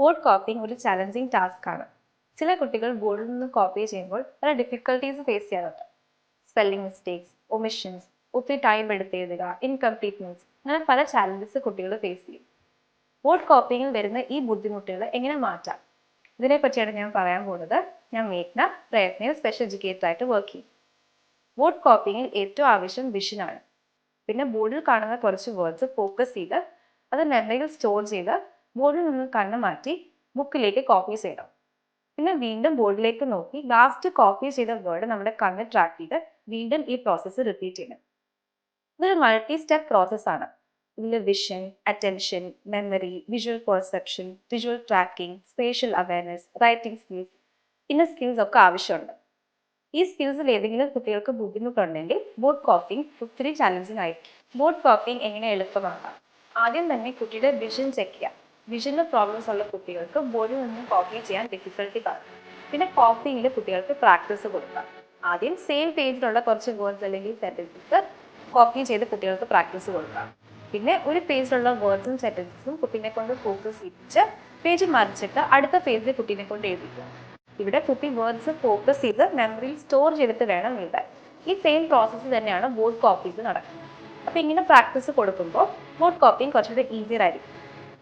Board coping ഒരു challenging task ആണ്. ചില കുട്ടികൾ ബോർഡിൽ നിന്ന് കോപ്പി ചെയ്യുമ്പോൾ പല ഡിഫിക്കൽട്ടീസ് ഫേസ് ചെയ്യാറുണ്ട്. സ്പെല്ലിംഗ് മിസ്റ്റേക്സ്, ഒമിഷൻസ്, ഒത്തിരി ടൈം എടുത്ത് എഴുതുക, ഇൻകംപ്ലീറ്റ്നെസ്, അങ്ങനെ പല ചാലഞ്ചസ് കുട്ടികൾ ഫേസ് ചെയ്യും. ബോർഡ് കോപ്പിങ്ങിൽ വരുന്ന ഈ ബുദ്ധിമുട്ടുകൾ എങ്ങനെ മാറ്റാം, ഇതിനെപ്പറ്റിയാണ് ഞാൻ പറയാൻ പോകുന്നത്. ഞാൻ മേഘ്ന, പ്രയത്നയിൽ സ്പെഷ്യൽ എഡ്യൂക്കേറ്റർ ആയിട്ട് വർക്ക് ചെയ്യും. ബോർഡ് കോപ്പിങ്ങിൽ ഏറ്റവും ആവശ്യം വിഷനാണ്. പിന്നെ ബോർഡിൽ കാണുന്ന കുറച്ച് വേർഡ്സ് ഫോക്കസ് ചെയ്ത് അത് മെമ്മറിയിൽ സ്റ്റോർ ചെയ്ത് ബോർഡിൽ നിന്ന് കണ്ണ് മാറ്റി ബുക്കിലേക്ക് കോപ്പി ചെയ്യണം. പിന്നെ വീണ്ടും ബോർഡിലേക്ക് നോക്കി ലാസ്റ്റ് കോപ്പി ചെയ്ത വേർഡ് നമ്മുടെ കണ്ണ് ട്രാക്ക് ചെയ്ത് വീണ്ടും ഈ പ്രോസസ്സ് റിപ്പീറ്റ് ചെയ്യണം. ഇതൊരു മൾട്ടി സ്റ്റെപ്പ് പ്രോസസ്സാണ്. ഇതിൽ vision, attention, memory, visual perception, visual tracking, spatial awareness, writing skills, ഇന്ന സ്കിൽസ് ഒക്കെ ആവശ്യമുണ്ട്. ഈ സ്കിൽസിൽ ഏതെങ്കിലും കുട്ടികൾക്ക് ബുദ്ധിമുട്ടുണ്ടെങ്കിൽ ബോർഡ് കോപ്പിംഗ് ഒത്തിരി ചലഞ്ചിങ് ആയിരിക്കും. ബോർഡ് കോപ്പിംഗ് എങ്ങനെ എളുപ്പമാക്കാം? ആദ്യം തന്നെ കുട്ടിയുടെ വിഷൻ ചെക്ക് ചെയ്യാം. വിഷനിൽ പ്രോബ്ലംസ് ഉള്ള കുട്ടികൾക്ക് ബോർഡിൽ നിന്ന് കോപ്പി ചെയ്യാൻ ഡിഫിക്കൽട്ടി കാണും. പിന്നെ കോപ്പിയിൽ കുട്ടികൾക്ക് പ്രാക്ടീസ് കൊടുക്കാം. ആദ്യം സെയിം പേജിലുള്ള കുറച്ച് വേർഡ്സ് അല്ലെങ്കിൽ സെന്റൻസസ് കോപ്പി ചെയ്ത് കുട്ടികൾക്ക് പ്രാക്ടീസ് കൊടുക്കാം. പിന്നെ ഒരു പേജിലുള്ള വേർഡ്സും സെന്റൻസസും കുട്ടീനെ കൊണ്ട് ഫോക്കസ് ചെയ്യിപ്പിച്ച് പേജ് മറിച്ചിട്ട് അടുത്ത പേജിൽ കുട്ടീനെ കൊണ്ട് എഴുതിക്കുക. ഇവിടെ കുട്ടി വേർഡ്സ് ഫോക്കസ് ചെയ്ത് മെമ്മറിയിൽ സ്റ്റോർ ചെയ്തിട്ട് വേണം എഴുതാൻ. ഈ സെയിം പ്രോസസ്സ് തന്നെയാണ് ബോർഡ് കോപ്പീസ് നടക്കുന്നത്. അപ്പോൾ ഇങ്ങനെ പ്രാക്ടീസ് കൊടുക്കുമ്പോൾ ബോർഡ് കോപ്പിംഗ് കുറച്ചുകൂടി ഈസിയർ ആയിരിക്കും.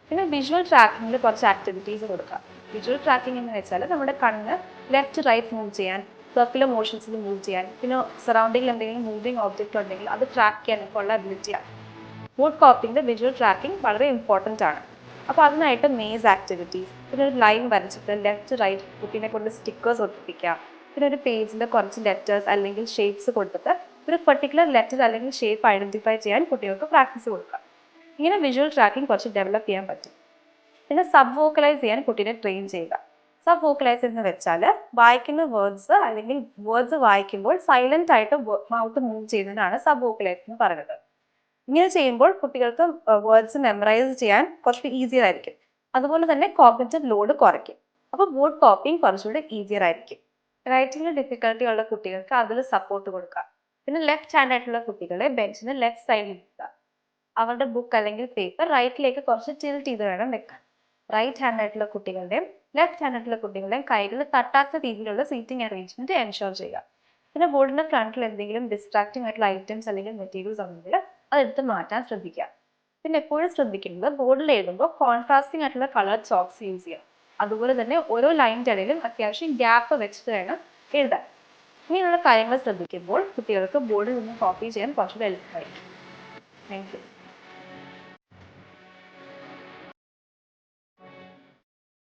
പിന്നെ വിഷ്വൽ ട്രാക്കിങ്ങിൽ കുറച്ച് ആക്ടിവിറ്റീസ് കൊടുക്കാം. വിഷ്വൽ ട്രാക്കിംഗ് എന്ന് വെച്ചാൽ നമ്മുടെ കണ്ണ് ലെഫ്റ്റ് റൈറ്റ് മൂവ് ചെയ്യാൻ, സർക്കുലർ മോഷൻസിൽ മൂവ് ചെയ്യാൻ, പിന്നെ സറൗണ്ടിങ്ങിൽ എന്തെങ്കിലും മൂവിങ് ഓബ്ജക്റ്റ് ഉണ്ടെങ്കിൽ അത് ട്രാക്ക് ചെയ്യാനൊക്കെ ഉള്ള അബിലിറ്റിയാണ്. ബോർഡ് കോപ്പിങ്ങിൻ്റെ വിഷ്വൽ ട്രാക്കിംഗ് വളരെ ഇമ്പോർട്ടൻ്റ് ആണ്. അപ്പോൾ അതിനായിട്ട് മേസ് ആക്ടിവിറ്റീസ്, പിന്നെ ഒരു ലൈൻ വരച്ചിട്ട് ലെഫ്റ്റ് റൈറ്റ് കുട്ടീനെ കൊണ്ട് സ്റ്റിക്കേഴ്സ് ഒട്ടിപ്പിക്കാം. പിന്നെ ഒരു പേജിൽ കുറച്ച് ലെറ്റേഴ്സ് അല്ലെങ്കിൽ ഷേപ്സ് കൊടുത്തിട്ട് ഒരു പെർട്ടിക്കുലർ ലെറ്റർ അല്ലെങ്കിൽ ഷേപ്പ് ഐഡൻറ്റിഫൈ ചെയ്യാൻ കുട്ടികൾക്ക് പ്രാക്ടീസ് കൊടുക്കാം. ഇങ്ങനെ വിഷ്വൽ ട്രാക്കിംഗ് കുറച്ച് ഡെവലപ്പ് ചെയ്യാൻ പറ്റും. പിന്നെ സബ് വോക്കലൈസ് ചെയ്യാൻ കുട്ടീനെ ട്രെയിൻ ചെയ്യുക. സബ് വോക്കലൈസ് എന്ന് വെച്ചാൽ വായിക്കുന്ന വേർഡ്സ് അല്ലെങ്കിൽ വേർഡ്സ് വായിക്കുമ്പോൾ സൈലന്റ് ആയിട്ട് മൗത്ത് മൂവ് ചെയ്യുന്നതാണ് സബ് വോക്കലൈസ് എന്ന് പറയുന്നത്. ഇങ്ങനെ ചെയ്യുമ്പോൾ കുട്ടികൾക്ക് വേർഡ്സ് മെമ്മറൈസ് ചെയ്യാൻ കുറച്ച് ഈസിയർ ആയിരിക്കും. അതുപോലെ തന്നെ കോഗ്നിറ്റീവ് ലോഡ് കുറയ്ക്കും. അപ്പോൾ ബോർഡ് കോപ്പിംഗ് കുറച്ചുകൂടി ഈസിയർ ആയിരിക്കും. റൈറ്റിംഗിൽ ഡിഫിക്കൽട്ടി ഉള്ള കുട്ടികൾക്ക് അതിൽ സപ്പോർട്ട് കൊടുക്കുക. പിന്നെ ലെഫ്റ്റ് ഹാൻഡ് ആയിട്ടുള്ള കുട്ടികളെ ബെഞ്ചിന് ലെഫ്റ്റ് സൈഡിൽ ഇരിക്കുക. അവരുടെ ബുക്ക് അല്ലെങ്കിൽ പേപ്പർ റൈറ്റിലേക്ക് കുറച്ച് ടിൽറ്റ് ചെയ്ത് വേണം വെക്കാൻ. റൈറ്റ് ഹാൻഡ് ആയിട്ടുള്ള കുട്ടികളുടെയും ലെഫ്റ്റ് ഹാൻഡ് ആയിട്ടുള്ള കുട്ടികളുടെയും കൈകൾ തട്ടാത്ത രീതിയിലുള്ള സീറ്റിംഗ് അറേഞ്ച്മെന്റ് എൻഷുർ ചെയ്യുക. പിന്നെ ബോർഡിന്റെ ഫ്രണ്ടിൽ എന്തെങ്കിലും ഡിസ്ട്രാക്റ്റിംഗ് ആയിട്ടുള്ള ഐറ്റംസ് അല്ലെങ്കിൽ മെറ്റീരിയൽസ് ഉണ്ടെങ്കിൽ അതെടുത്ത് മാറ്റാൻ ശ്രദ്ധിക്കുക. പിന്നെ എപ്പോഴും ശ്രദ്ധിക്കുന്നത് ബോർഡിൽ എഴുതുമ്പോൾ കോൺട്രാസ്റ്റിംഗ് ആയിട്ടുള്ള കളർ ചോക്സ് യൂസ് ചെയ്യുക. അതുപോലെ തന്നെ ഓരോ ലൈനിൻ്റെ ഇടയിലും അത്യാവശ്യം ഗ്യാപ്പ് വെച്ചിട്ട് വേണം എഴുതാൻ. ഇങ്ങനെയുള്ള കാര്യങ്ങൾ ശ്രദ്ധിക്കുമ്പോൾ കുട്ടികൾക്ക് ബോർഡിൽ നിന്ന് കോപ്പി ചെയ്യാൻ കുറച്ചുകൂടി എളുപ്പമായിരിക്കും. Thank you.